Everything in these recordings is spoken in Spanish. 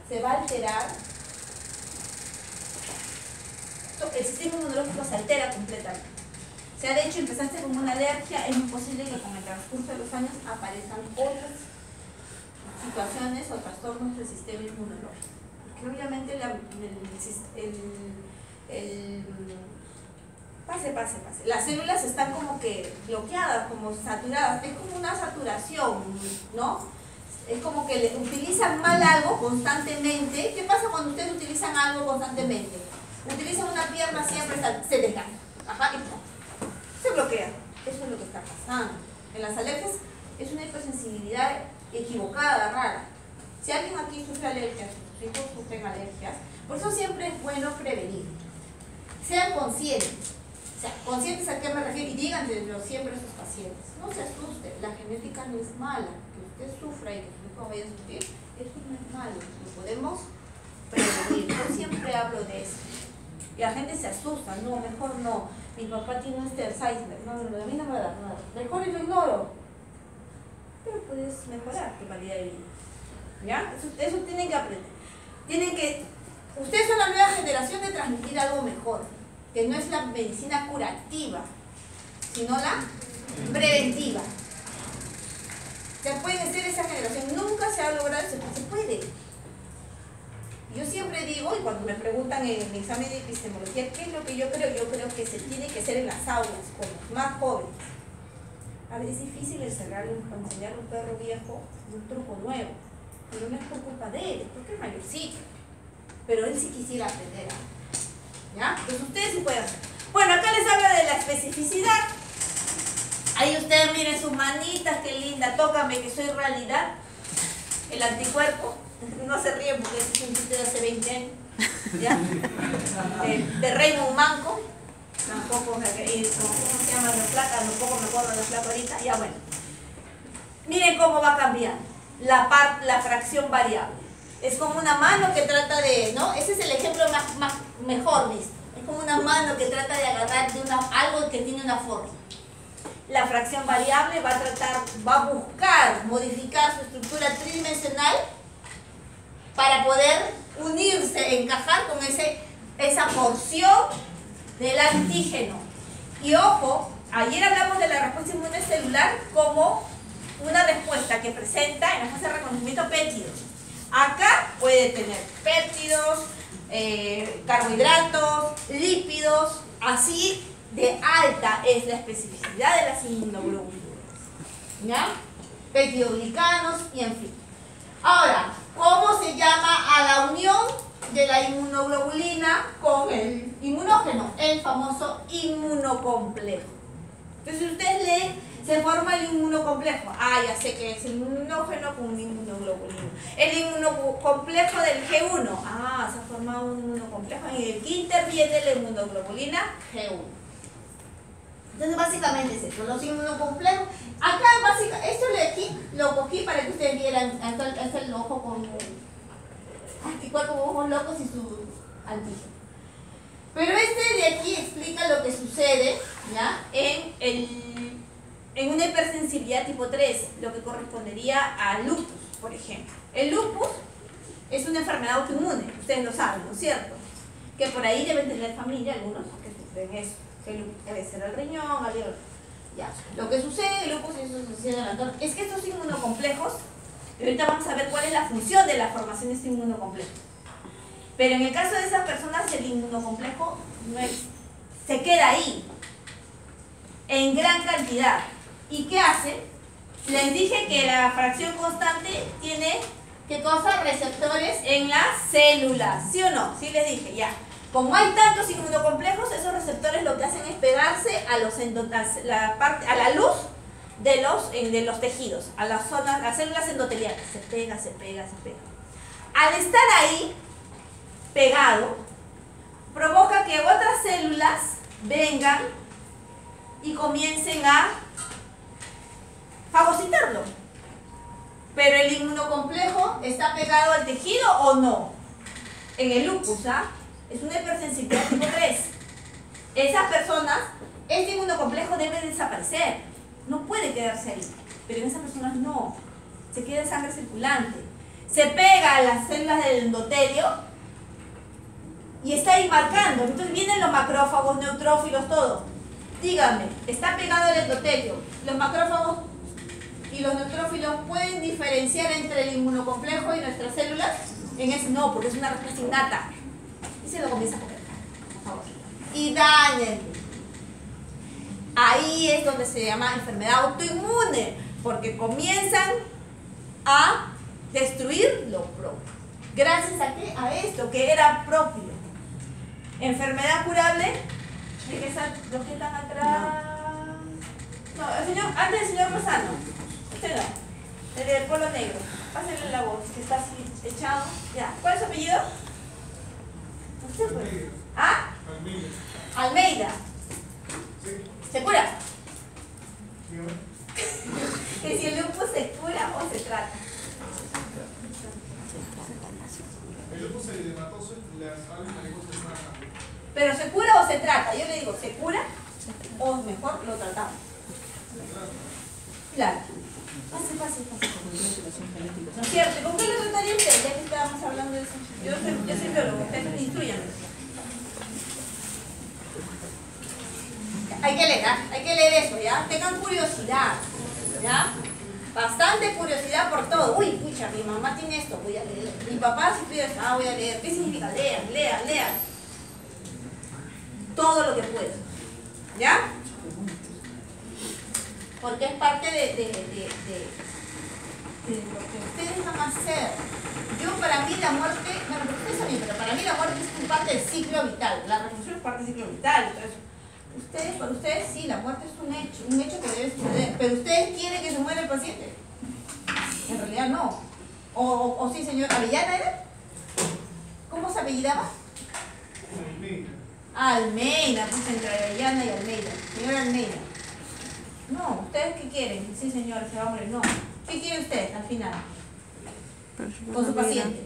se va a alterar, el sistema inmunológico se altera completamente. O sea, de hecho, empezaste con una alergia, es muy posible que con el transcurso de los años aparezcan otras situaciones o trastornos del sistema inmunológico. Porque obviamente las células están como que bloqueadas, como saturadas, es como una saturación, ¿no? Es como que utilizan mal algo constantemente. ¿Qué pasa cuando ustedes utilizan algo constantemente? Utilizan una pierna siempre, se desgasta, ajá, y se bloquea. Eso es lo que está pasando. En las alergias es una hipersensibilidad equivocada, rara. Si alguien aquí sufre alergias, sus hijos sufren alergias, por eso siempre es bueno prevenir. Sean conscientes. O sea, conscientes a qué me refiero y díganlo siempre a sus pacientes. No se asusten, la genética no es mala. Que usted sufra y que su hijo vaya a sufrir, eso no es malo. Lo podemos prevenir. Yo siempre hablo de eso. Y la gente se asusta, no, mejor no. Mi papá tiene Alzheimer, no, a mí no me va a dar nada. Mejor lo ignoro. Pero puedes mejorar tu calidad de vida. ¿Ya? Eso tienen que aprender. Ustedes son la nueva generación de transmitir algo mejor, que no es la medicina curativa, sino la preventiva. Se puede ser esa generación, nunca se ha logrado eso, se puede. Yo siempre digo, y cuando me preguntan en mi examen de epistemología, ¿qué es lo que yo creo? Yo creo que se tiene que hacer en las aulas, con los más jóvenes. A ver, es difícil enseñar a un perro viejo un truco nuevo, pero no es por culpa de él, es porque es mayorcito. Pero él sí quisiera aprender algo. ¿Ya? Pues ustedes sí pueden hacer. Bueno, acá les habla de la especificidad. Ahí ustedes miren sus manitas, qué linda, tócame que soy realidad. El anticuerpo. No se ríen porque es un chiste de hace 20 años. ¿Ya? De Raymond Manco. Tampoco, ¿cómo se llaman las placas? Tampoco me acuerdo de las placas ahorita. Ya bueno. Miren cómo va cambiando la fracción variable. Es como una mano que trata de, ¿no? Ese es el ejemplo mejor visto. Es como una mano que trata de agarrar de algo que tiene una forma. La fracción variable va a buscar modificar su estructura tridimensional para poder unirse, encajar con esa porción del antígeno. Y ojo, ayer hablamos de la respuesta inmune celular como una respuesta que presenta en la fase de reconocimiento péptidos. Acá puede tener péptidos, carbohidratos, lípidos, así de alta es la especificidad de las inmunoglobulinas. ¿Ya? Peptidoglicanos y en fin. Ahora, ¿cómo se llama a la unión de la inmunoglobulina con el inmunógeno? El famoso inmunocomplejo. Entonces, si ustedes leen, se forma el inmunocomplejo. Ah, ya sé que es el inmunógeno con un inmunoglobulina. El inmunocomplejo del G1. Ah, se ha formado un inmunocomplejo en el que interviene la inmunoglobulina G1. Entonces, básicamente es eso, los inmunocomplejos. Acá, básicamente, esto de aquí lo cogí para que ustedes vieran. Hasta el ojo con anticuerpos, ojos locos y su antígeno. Pero este de aquí explica lo que sucede, ¿ya? En una hipersensibilidad tipo 3, lo que correspondería a lupus, por ejemplo. El lupus es una enfermedad autoinmune, ustedes lo saben, ¿no es cierto? Que por ahí deben tener familia algunos que sufren eso. El lupus debe ser el riñón, ya. Lo que sucede en el lupus, eso sucede en la torre, es que estos inmunocomplejos, y ahorita vamos a ver cuál es la función de la formación de este inmunocomplejo. Pero en el caso de esas personas, el inmunocomplejo se queda ahí, en gran cantidad. ¿Y qué hace? Les dije que la fracción constante tiene, ¿qué cosa? Receptores en las células, ¿sí o no? Sí les dije, ya. Como hay tantos inmunocomplejos, esos receptores lo que hacen es pegarse a la luz de los tejidos, a las células endoteliales. Se pega. Al estar ahí, pegado, provoca que otras células vengan y comiencen a fagocitarlo. Pero el inmunocomplejo está pegado al tejido o no. En el lupus, es una hipersensibilidad tipo 3. Esas personas, este inmunocomplejo debe desaparecer. No puede quedarse ahí. Pero en esas personas no. Se queda en sangre circulante. se pega a las células del endotelio y está ahí marcando. Entonces vienen los macrófagos, neutrófilos, todo. Díganme, está pegado al endotelio. Los macrófagos y los neutrófilos pueden diferenciar entre el inmunocomplejo y nuestras células. En ese no, porque es una respuesta innata. Y se lo comienza a comer, por favor. Y dañen. Ahí es donde se llama enfermedad autoinmune, porque comienzan a destruir lo propio. ¿Gracias a qué? A esto, que era propio. Enfermedad curable. ¿De qué están los que están atrás? No, el señor, antes del señor Rosano. Usted no. El del polo negro. Pásenle la voz, que está así echado. Ya. ¿Cuál es su apellido? Usted pues. ¿Ah? Almeida. Almeida. Sí. ¿Se cura? Dígame. Que si el lupus se cura o se trata. El lupus eritematoso y las aves mariposas están acá. Pero ¿se cura o se trata? Yo le digo, ¿se cura? O mejor lo tratamos. Claro. Pase. ¿No es cierto? ¿Con qué lo trataría usted? Ya que estábamos hablando de eso. Yo soy biólogo, ustedes instruyanme. Hay que leer eso, ¿ya? Tengan curiosidad, ¿ya? Bastante curiosidad por todo. Uy, pucha, mi mamá tiene esto, voy a leer. Mi papá sí pide esto, voy a leer. ¿Qué significa? Lean. Todo lo que puedan, ¿ya? Porque es parte de lo que ustedes van a hacer. Yo, para mí, la muerte, bueno, ustedes saben, pero para mí la muerte es parte del ciclo vital. La reproducción es parte del ciclo vital. Entonces, para ustedes sí, la muerte es un hecho que debe suceder. Pero ustedes quieren que se muera el paciente. En realidad no. O sí, señor. ¿Avellana era? ¿Cómo se apellidaba? Almeida, pues entre Avellana y Almeida. Señor Almeida. No, ¿ustedes qué quieren? Sí, señor, se va a morir. No. ¿Qué quiere usted al final? Con su paciente.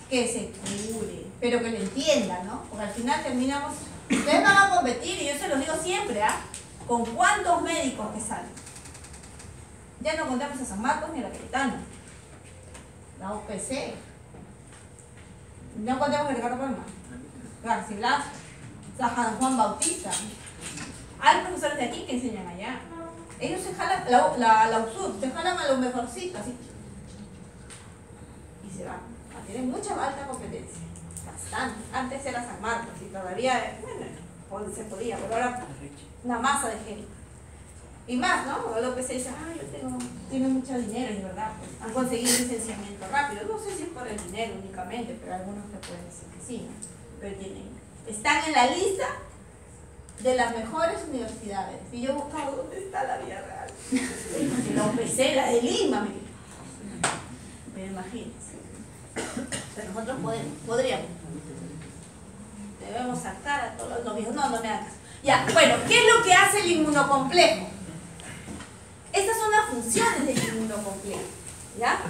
Que se cure. Pero que lo entienda, ¿no? Porque al final terminamos. Ustedes van a competir, y yo se los digo siempre, ¿ah? ¿Con cuántos médicos que salen? Ya no contamos a San Marcos ni a la Cayetana. La OPC. No contamos a Ricardo Palma. Garcilaso, San Juan Bautista. Hay profesores de aquí que enseñan allá. Ellos se jalan, la USUR, se jalan a los mejorcitos, así. Y se van. Tienen mucha alta competencia. Bastante. Antes era San Marcos y todavía, bueno, se podía, pero ahora una masa de gente. Y más, ¿no? Lo que se dice, tiene mucho dinero, es verdad, pues han conseguido licenciamiento rápido. No sé si es por el dinero únicamente, pero algunos te pueden decir que sí, ¿no? Pero están en la lista de las mejores universidades. Y yo buscaba, ¿dónde está la vida real? La UPC, la de Lima, pero imagínense. Pero nosotros podríamos. Debemos sacar a todos los novios. No me hagas. Ya, bueno, ¿qué es lo que hace el inmunocomplejo? Estas son las funciones del inmunocomplejo. ¿Ya?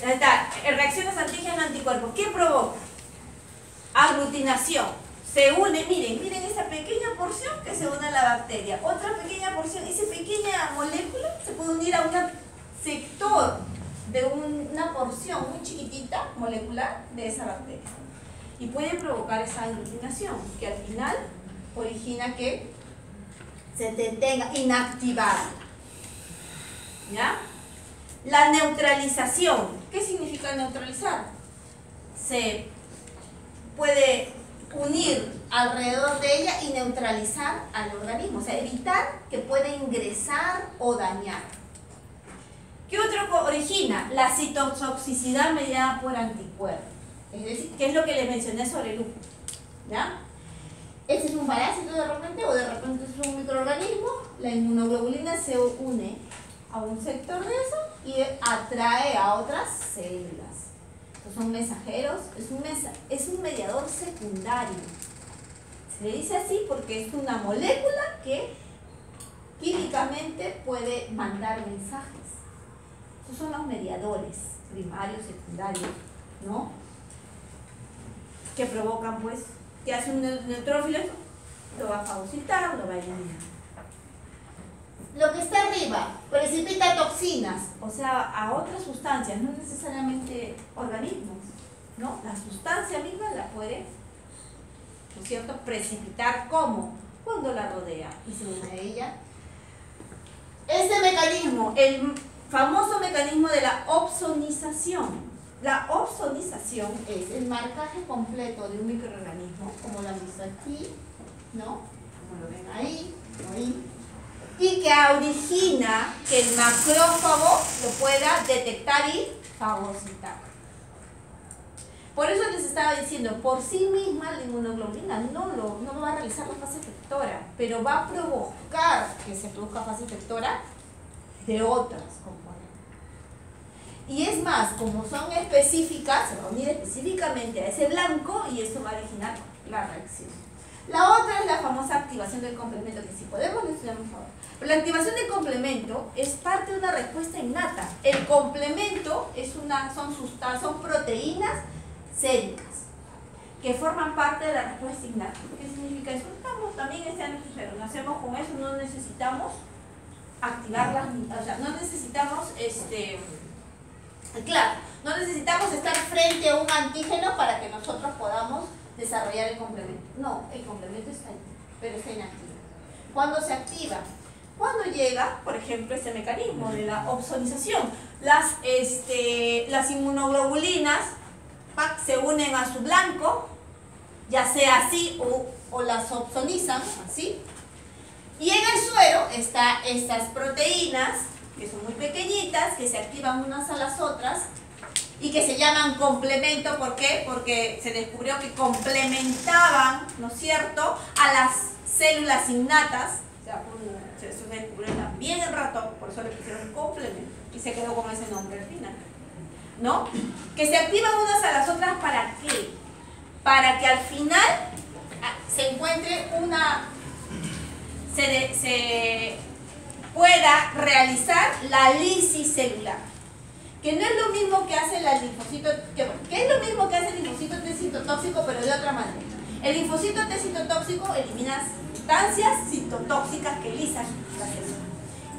Ahí está, reacciones antígeno-anticuerpos. ¿Qué provoca? Aglutinación. Se une, miren esa pequeña porción que se une a la bacteria. Otra pequeña porción, esa pequeña molécula se puede unir a un sector de una porción muy chiquitita, molecular, de esa bacteria. Y puede provocar esa aglutinación, que al final origina que se te tenga inactivada. ¿Ya? La neutralización. ¿Qué significa neutralizar? Se puede unir alrededor de ella y neutralizar al organismo, o sea, evitar que pueda ingresar o dañar. ¿Qué otro origina? La citotoxicidad mediada por anticuerpos. Es decir, ¿qué es lo que les mencioné sobre el lupus? ¿Ya? Este es un parásito de repente, o de repente es un microorganismo. La inmunoglobulina se une a un sector de eso y atrae a otras células. Estos son mensajeros, es un mediador secundario. Se le dice así porque es una molécula que químicamente puede mandar mensajes. Estos son los mediadores primarios, secundarios, ¿no? Que provocan, pues, que hace un neutrófilo, lo va a fagocitar, lo va a eliminar. lo que está arriba precipita toxinas, o sea, a otras sustancias, no necesariamente organismos, ¿no? La sustancia misma la puede, ¿no es cierto?, precipitar. ¿Cómo? Cuando la rodea y se une a ella. Este mecanismo, el famoso mecanismo de la opsonización. La opsonización es el marcaje completo de un microorganismo, como lo han visto aquí, ¿no? Como lo ven ahí, y que origina que el macrófago lo pueda detectar y fagocitar. Por eso les estaba diciendo, por sí misma la inmunoglobulina no va a realizar la fase efectora, pero va a provocar que se produzca fase efectora de otras componentes. Y es más, como son específicas, se va a unir específicamente a ese blanco y eso va a originar la reacción. La otra es la famosa activación del complemento, que si podemos lo estudiamos ahora. Pero la activación del complemento es parte de una respuesta innata. El complemento son proteínas séricas que forman parte de la respuesta innata. ¿Qué significa eso? También este año cero, nacemos con eso, no necesitamos activarlas, o sea, no necesitamos claro, no necesitamos estar frente a un antígeno para que nosotros podamos desarrollar el complemento. No, el complemento está ahí, pero está inactivo. ¿Cuándo se activa? Cuando llega, por ejemplo, este mecanismo de la opsonización. Las inmunoglobulinas se unen a su blanco, ya sea así o las opsonizan, así. Y en el suero están estas proteínas, que son muy pequeñitas, que se activan unas a las otras y que se llaman complemento. ¿Por qué? Porque se descubrió que complementaban, ¿no es cierto?, a las células innatas. O sea, eso se descubrió también en ratón, por eso le pusieron complemento y se quedó con ese nombre al final, ¿no? Que se activan unas a las otras, ¿para qué? Para que al final se encuentre se pueda realizar la lisis celular, que no es lo mismo que hace el linfocito, que es lo mismo que hace el linfocito T citotóxico, pero de otra manera. El linfocito T citotóxico elimina sustancias citotóxicas que lisan la célula.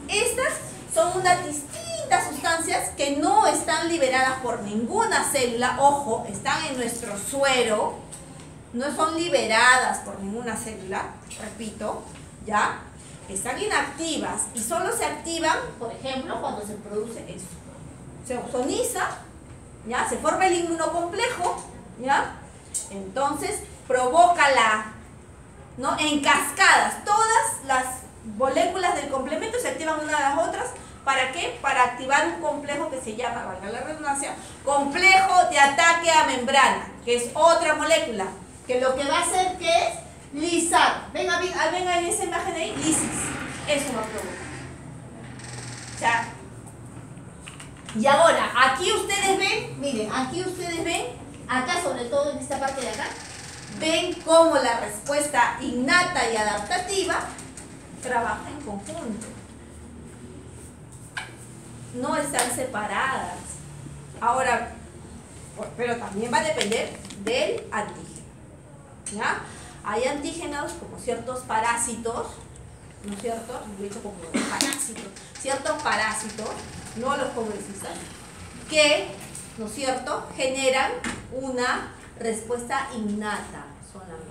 Estas son unas distintas sustancias que no están liberadas por ninguna célula, ojo, están en nuestro suero, no son liberadas por ninguna célula, repito, ¿ya? Están inactivas y solo se activan, por ejemplo, cuando se produce esto. Se opsoniza, ¿ya? Se forma el inmunocomplejo, ¿ya? Entonces provoca ¿no?, en cascadas, todas las moléculas del complemento se activan unas a las otras. ¿Para qué? Para activar un complejo que se llama, valga la redundancia, complejo de ataque a membrana, que es otra molécula, que lo que va a hacer que es lisar. Ven ahí esa imagen ahí, lisis. Eso va a provocar. O sea, y ahora, aquí ustedes ven, miren, aquí ustedes ven, acá sobre todo en esta parte de acá, ven cómo la respuesta innata y adaptativa trabaja en conjunto. No están separadas. Ahora, pero también va a depender del antígeno, ¿ya? Hay antígenos como ciertos parásitos, ¿no es cierto? Lo he dicho como parásitos, ciertos parásitos, no los congresistas, que, ¿no es cierto?, generan una respuesta innata solamente.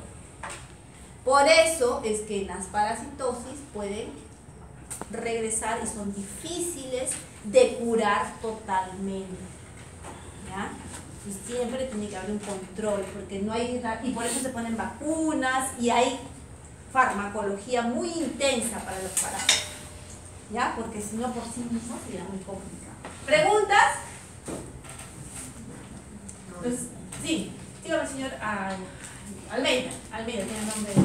Por eso es que las parasitosis pueden regresar y son difíciles de curar totalmente, ¿ya? Y siempre tiene que haber un control, porque no hay, y por eso se ponen vacunas y hay farmacología muy intensa para los parásitos, ¿ya? Porque si no, por sí mismo sería muy complicado. ¿Preguntas? Pues, sí, dígame, señor Almeida, tiene el nombre de...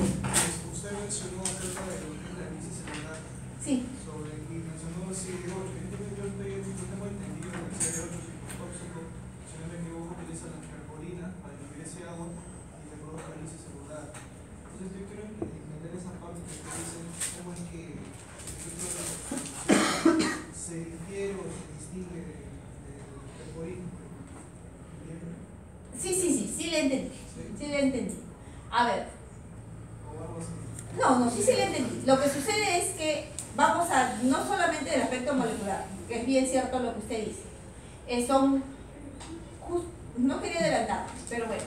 Usted mencionó acerca de la lisis celular. Sí. Y mencionó el CD8. Yo tengo entendido que el CD8 es tóxico, si no me equivoco, utiliza la fercorina para inhibir ese agua y le provoca la lisis celular. Entonces yo quiero entender esa parte que usted dice, cómo es que se difiere o se distingue del fercorina. Sí le entendí. Sí le entendí. A ver. No, sí le entendí. Lo que sucede es que, vamos a, no solamente del aspecto molecular, que es bien cierto lo que usted dice, no quería adelantar, pero bueno,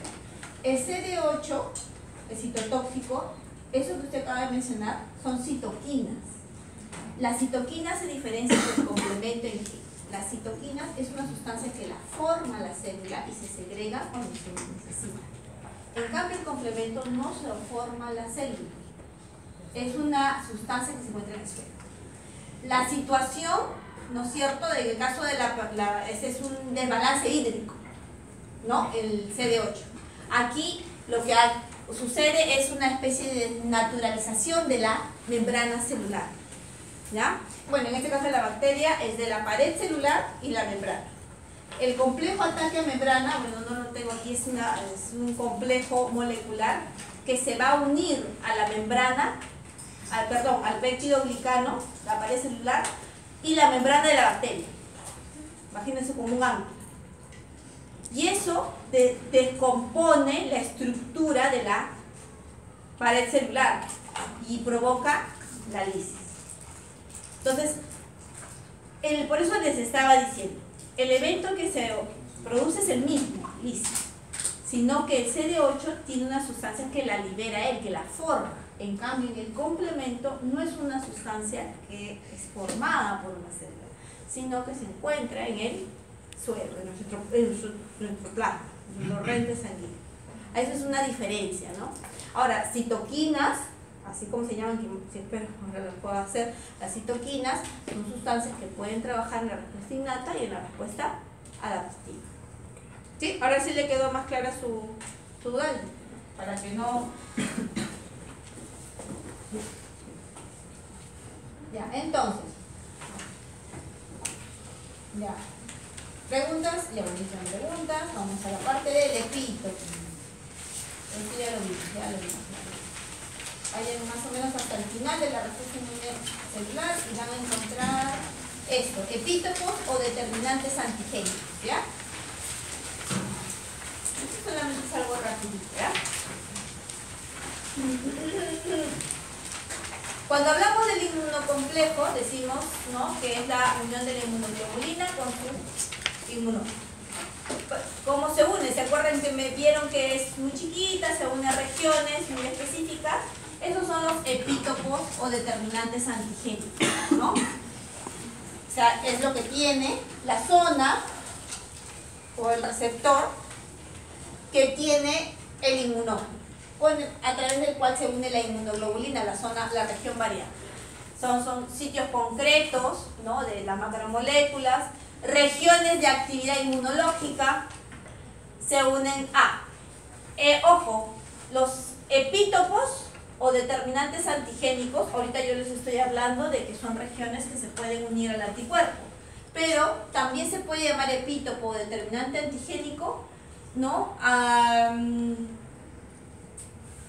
el CD8, el citotóxico, eso que usted acaba de mencionar, son citoquinas. Las citoquinas se diferencian del complemento en que las citoquinas es una sustancia que la forma la célula y se segrega cuando se necesita. En cambio, el complemento no se forma la célula. Es una sustancia que se encuentra en el suelo. La situación, ¿no es cierto?, en el caso de ese es un desbalance hídrico, ¿no? El CD8. Aquí lo que sucede es una especie de naturalización de la membrana celular, ¿ya? Bueno, en este caso la bacteria es de la pared celular y la membrana. El complejo ataque-membrana, bueno, no lo tengo aquí, es un complejo molecular que se va a unir a la membrana, al péptido glicano, la pared celular, y la membrana de la bacteria. Imagínense como un ángulo. Y eso descompone la estructura de la pared celular y provoca la lisis. Entonces, por eso les estaba diciendo, el evento que se produce es el mismo, lisis, sino que el CD8 tiene una sustancia que la libera él, que la forma. En cambio, en el complemento no es una sustancia que es formada por una célula, sino que se encuentra en el suelo, en nuestro plasma, en el torrente sanguíneo. Eso es una diferencia, ¿no? Ahora, citoquinas, así como se llaman, que espero ahora lo puedo hacer, las citoquinas son sustancias que pueden trabajar en la respuesta innata y en la respuesta adaptativa. ¿Sí? Ahora sí le quedó más clara su duda, para que no... Ya, entonces, ya, preguntas, ya me dicen preguntas, vamos a la parte del epítopo. Esto ya lo vimos. Vayan más o menos hasta el final de la respuesta inmune celular y van a encontrar esto, epítopos o determinantes antigénicos, ¿ya? Esto solamente es algo rapidito, ¿ya? Cuando hablamos del inmunocomplejo, decimos, ¿no?, que es la unión de la inmunoglobulina con su inmunógeno. ¿Cómo se une? ¿Se acuerdan que me vieron que es muy chiquita, se une a regiones muy específicas? Esos son los epítopos o determinantes antigénicos, ¿no? O sea, es lo que tiene la zona o el receptor que tiene el inmunógeno, a través del cual se une la inmunoglobulina, la zona, la región variable. Son sitios concretos, ¿no?, de las macromoléculas, regiones de actividad inmunológica, se unen a. Ojo, los epítopos o determinantes antigénicos, ahorita yo les estoy hablando de que son regiones que se pueden unir al anticuerpo, pero también se puede llamar epítopo o determinante antigénico, ¿no?,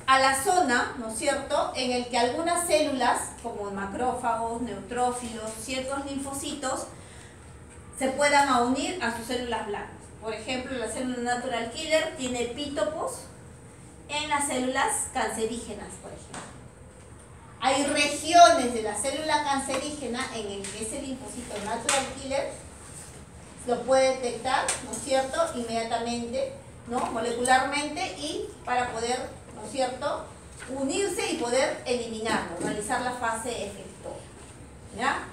a la zona, ¿no es cierto?, en el que algunas células, como macrófagos, neutrófilos, ciertos linfocitos, se puedan unir a sus células blancas. Por ejemplo, la célula natural killer tiene epítopos en las células cancerígenas, por ejemplo. Hay regiones de la célula cancerígena en el que ese linfocito natural killer lo puede detectar, ¿no es cierto?, inmediatamente, ¿no?, molecularmente, y para poder, ¿no es cierto?, unirse y poder eliminarlo, realizar la fase efectora, ¿ya?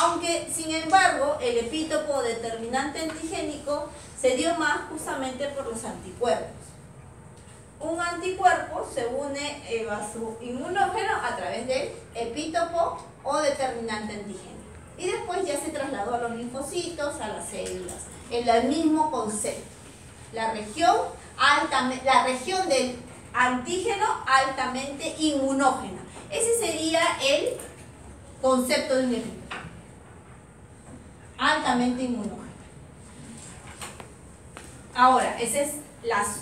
Aunque, sin embargo, el epítopo determinante antigénico se dio más justamente por los anticuerpos. Un anticuerpo se une a su inmunógeno a través del epítopo o determinante antigénico. Y después ya se trasladó a los linfocitos, a las células. El mismo concepto. La región del antígeno altamente inmunógena. Ese sería el concepto de un epítopo. Altamente inmunógeno. Ahora, ese es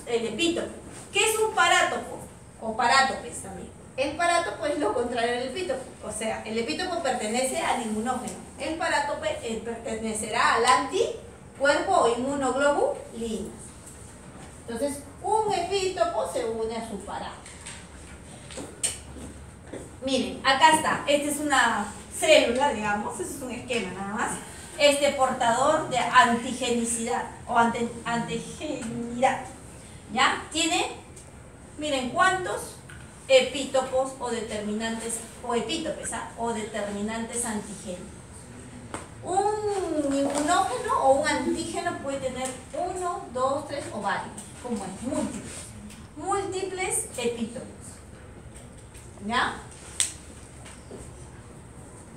el epítopo. ¿Qué es un parátopo? O parátopes también. El parátopo es lo contrario del epítopo. O sea, el epítopo pertenece al inmunógeno. El parátope pertenecerá al anticuerpo o inmunoglobulinas. Entonces, un epítopo se une a su parátopo. Miren, acá está. Esta es una célula, digamos, eso es un esquema nada más, portador de antigenicidad o antigenidad, ¿ya? Tiene, miren, cuántos epítopos o determinantes, o epítopes, o determinantes antigénicos. Un inmunógeno o un antígeno puede tener 1, 2, 3 o varios, como es, múltiples epítopos, ¿ya?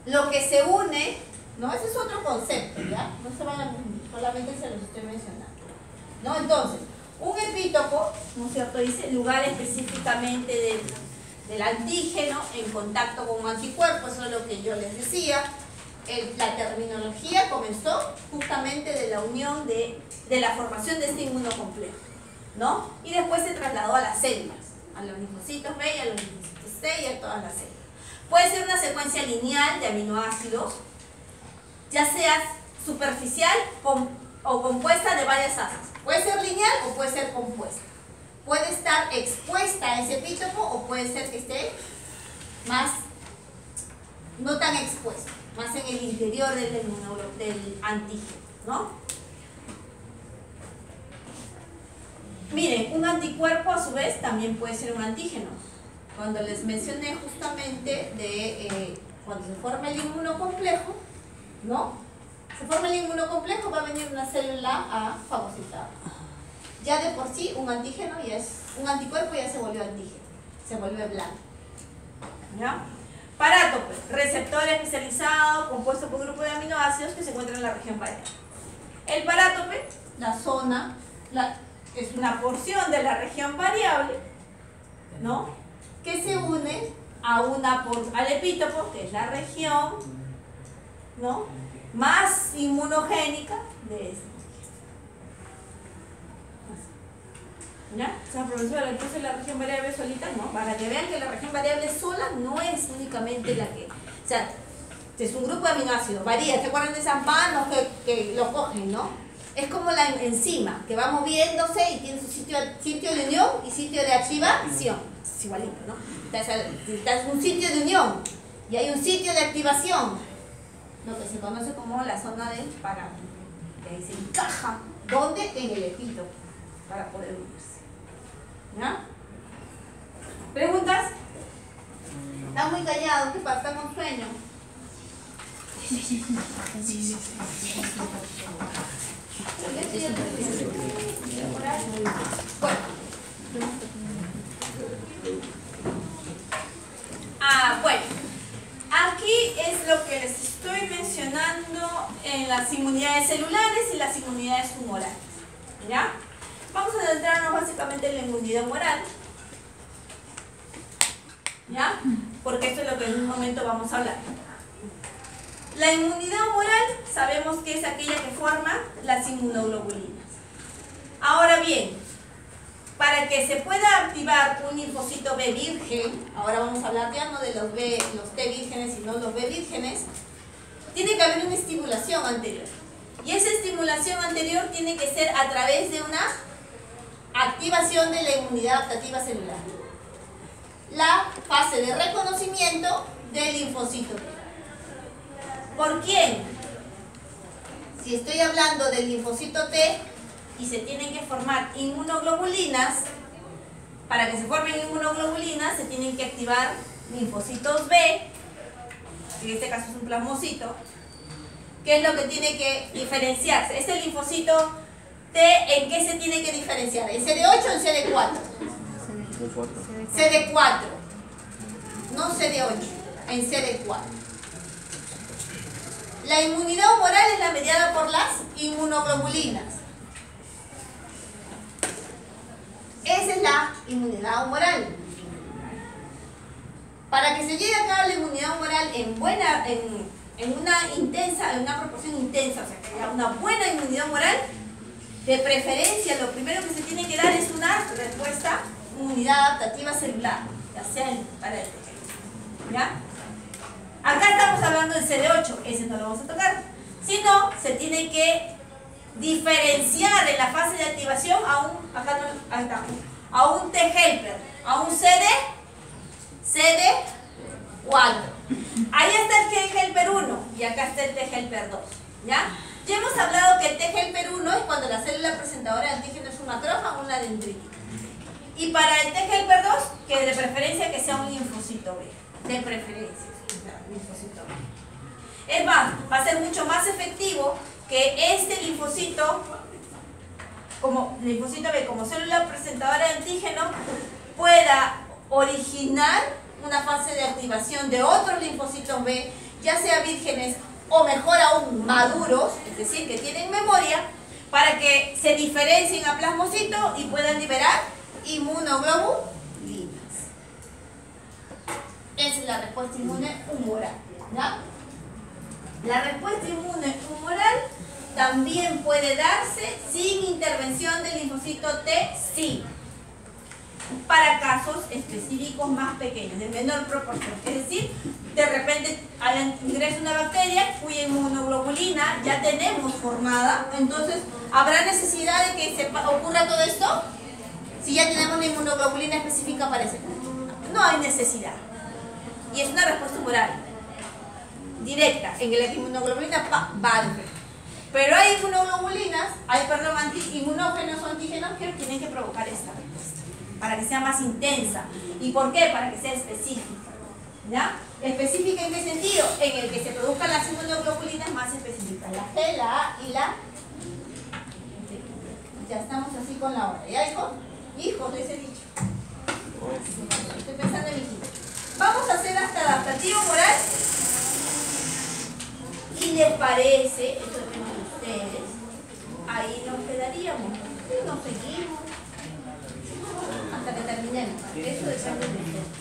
Lo que se une, ¿no? Ese es otro concepto, ¿ya? No se van a, solamente se los estoy mencionando, ¿no? Entonces, un epítopo, ¿no es cierto? Dice lugar específicamente del antígeno en contacto con un anticuerpo, eso es lo que yo les decía. La terminología comenzó justamente de la unión de la formación de este inmunocomplejo, ¿no? Y después se trasladó a las células, a los linfocitos B y a los linfocitos T y a todas las células. Puede ser una secuencia lineal de aminoácidos, ya sea superficial o compuesta de varias asas. Puede ser lineal o puede ser compuesta. Puede estar expuesta a ese epítopo o puede ser que esté más, no tan expuesta, más en el interior del antígeno, ¿no? Miren, un anticuerpo a su vez también puede ser un antígeno. Cuando les mencioné justamente de cuando se forma el inmunocomplejo, ¿no? Se forma el inmunocomplejo, va a venir una célula a fagocitar. Ya de por sí un antígeno ya es, un anticuerpo ya se volvió antígeno, se volvió blanco, ¿ya? Parátope, receptor especializado compuesto por un grupo de aminoácidos que se encuentra en la región variable. El parátope, la zona, es una porción de la región variable, ¿no? Que se une a al epítopo, que es la región, ¿no? Más inmunogénica de esta. ¿Ya? O sea, profesora, entonces la región variable solita, no, para que vean que la región variable sola no es únicamente la que, o sea, es un grupo de aminoácidos, varía, ¿se acuerdan de esas manos que lo cogen, no? Es como la enzima, que va moviéndose y tiene su sitio de unión y sitio de activación, es igualito, ¿no? Está un sitio de unión y hay un sitio de activación, lo que se conoce como la zona del parátope, que ahí se encaja, ¿dónde? En el epítopo, para poder unirse. ¿Ya? ¿Preguntas? ¿Están muy callados? ¿Qué pasa? ¿Están con sueño? Bueno. Bueno. Aquí es lo que les estoy mencionando en las inmunidades celulares y las inmunidades humorales. ¿Ya? Vamos a adentrarnos básicamente en la inmunidad humoral, ¿ya? Porque esto es lo que en un momento vamos a hablar. La inmunidad humoral sabemos que es aquella que forma las inmunoglobulinas. Ahora bien, para que se pueda activar un linfocito B virgen, ahora vamos a hablar ya no de los T vírgenes, sino los B vírgenes, tiene que haber una estimulación anterior. Y esa estimulación anterior tiene que ser a través de una activación de la inmunidad adaptativa celular. La fase de reconocimiento del linfocito T. ¿Por quién? Si estoy hablando del linfocito T y se tienen que formar inmunoglobulinas, para que se formen inmunoglobulinas se tienen que activar linfocitos B, en este caso es un plasmocito, que es lo que tiene que diferenciarse. Este linfocito T, ¿en qué se tiene que diferenciar? ¿En CD8 o en CD4? CD4. No CD8, en CD4. La inmunidad humoral es la mediada por las inmunoglobulinas. Esa es la inmunidad humoral. Para que se lleve a cabo la inmunidad humoral en una proporción intensa, o sea, que haya una buena inmunidad humoral, de preferencia, lo primero que se tiene que dar es una respuesta inmunidad adaptativa celular, ya sea para el tejido. ¿Ya? Acá estamos hablando del CD8, ese no lo vamos a tocar. Si no, se tiene que diferenciar en la fase de activación a un T helper, a un CD4. Ahí está el T-helper 1 y acá está el T-helper 2, ¿ya? Ya hemos hablado que el T-helper 1 es cuando la célula presentadora de antígeno es un macrófago o una dendrítica. Y para el T-helper 2, que de preferencia que sea un linfocito B. De preferencia, linfocito B. Es más, va a ser mucho más efectivo que este linfocito, como linfocito B, como célula presentadora de antígeno, pueda originar una fase de activación de otros linfocitos B, ya sea vírgenes o mejor aún maduros, es decir, que tienen memoria, para que se diferencien a plasmocitos y puedan liberar inmunoglobulinas. Esa es la respuesta inmune humoral, ¿ya? La respuesta inmune humoral también puede darse sin intervención del linfocito T, sí, para casos específicos más pequeños, de menor proporción. Es decir, de repente ingresa una bacteria cuya inmunoglobulina ya tenemos formada, entonces, ¿habrá necesidad de que ocurra todo esto? Si ya tenemos la inmunoglobulina específica para ese caso. No hay necesidad. Y es una respuesta humoral directa, en que la inmunoglobulina va a defender. Pero hay inmunoglobulinas, inmunógenos o antígenos que tienen que provocar esta respuesta, para que sea más intensa. ¿Y por qué? Para que sea específica, ¿ya? ¿Específica en qué sentido? En el que se produzcan las inmunoglobulinas más específicas, la G, la A y la... Ya estamos así con la hora, ¿ya, hijo? Hijo, les he dicho. Estoy pensando en mi hijo. Vamos a hacer hasta adaptativo moral. ¿Y les parece? Eso depende de ustedes. Ahí nos quedaríamos. Y nos seguimos hasta que terminemos. Eso depende de ustedes.